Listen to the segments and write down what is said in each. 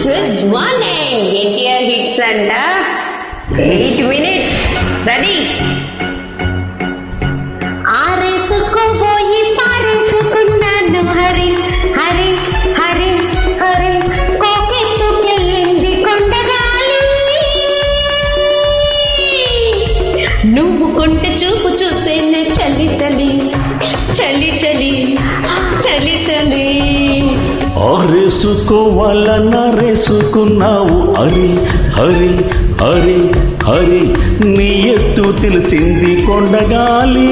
Good morning. NTR hits అంట. 8 minutes. Ready? ఆరేసుకోబోయి పారేసుకున్నాను Hari Hari Hari Hari కోకెత్తుకెళ్ళింది కొండగాలి. నువ్వు కొంట చూపు చూస్తేనే చలి చలి చలి చలి చలి చలి. ఆరేసుకోవాలన్నా రేసుకున్నావు హరి హరి హరి హరి నీ ఎత్తు తెలిసింది కొండగాలి.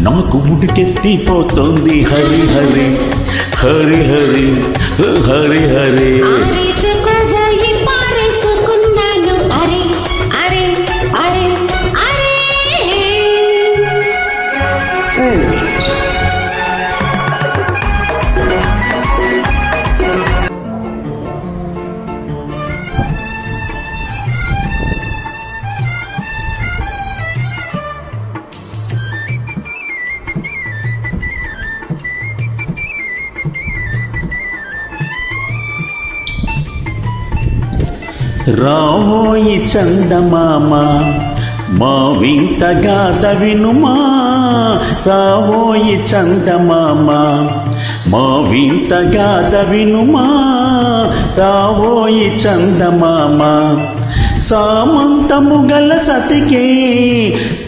నాకు ఉడికెత్తిపోతుంది హరి హరి హరి హరి హరి హరి. ఆరేసుకోబోయి పారేసుకున్నాను హరి హరి హరి హరి. రావోయి చందమామ మా వింత గాథ వినుమా. రావోయి చందమామ మా వింత గాథ వినుమా. రావోయి చందమామ సామంతము గల సతికే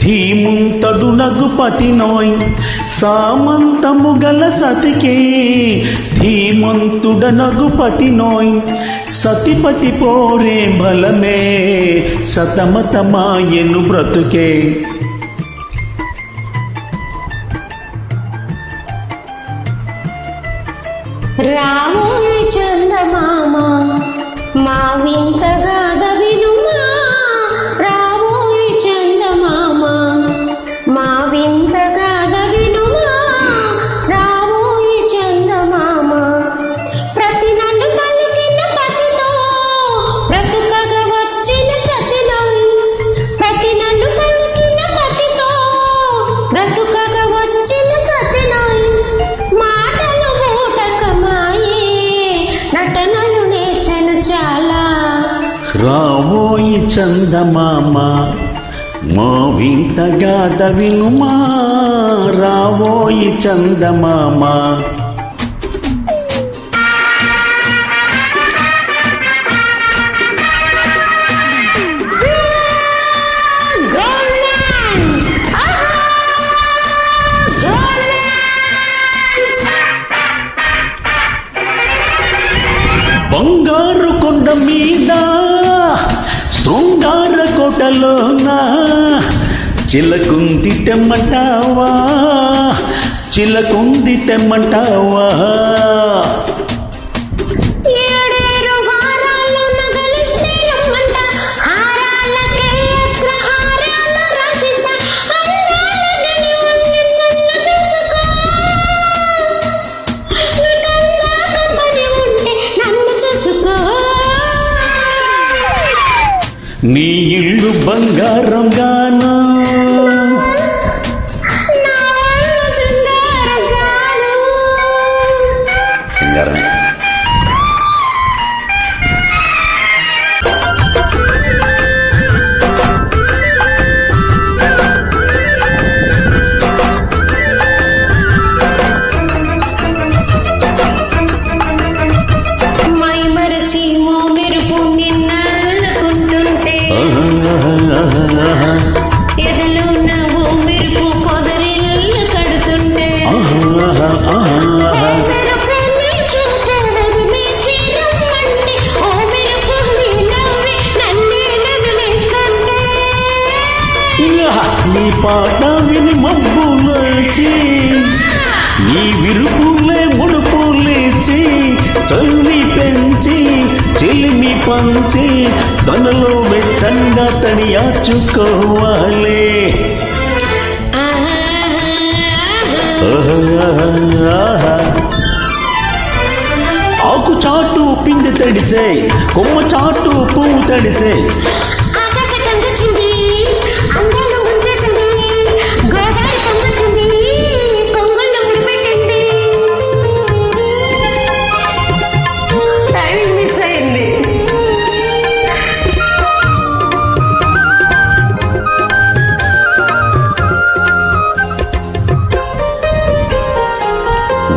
ధీముంతడు నగుపతి నోయ్. సామంతము గల సతికే ధీమంతుడ నగుపతి నోయ్. సతిపతి పోరే బలమే సతమతమాయను బ్రతుకే. రావోయి చందమామ మా వింత గాథ వినుమా. రావోయి చందమామ మా వింత గాథ వినుమా. రావోయి చందమామ ప్రతి నన్ను పలికిన పతితో బ్రతుకగా వచ్చిన సతినోయ్. ప్రతి నన్ను పలికిన పతితో బ్రతుకగా వచ్చిన సతినోయ్. మాటలు బూటకమాయే నటనలు నేర్చను చాలా. రావోయి చందమామ మా వింత గాథ వినుమా. రావోయి చందమామ. బంగారు కొండ మీద శృంగార కోటలోన చిలకుంది తెమ్మంటావా. చిలకుంది తెమ్మంటావా. నీ ఇల్లు బంగారం గాను సింగారమే. మై మరచి మో మెరుపు నిన్న చెదలో నవ్వు మెరుపు పొదరిల్లు కడుతుంటే నీ పాట విని మబ్బులేచి నీ విరుపులే ముడుపులేచి చల్లి పెంచి చెలిమి పంచి తనలో వెచ్చంగా తడియాచుకోవాలి. ఆకు చాటు పిండి తడిసే కొమ్మ చాటు పువ్వు తడిసే.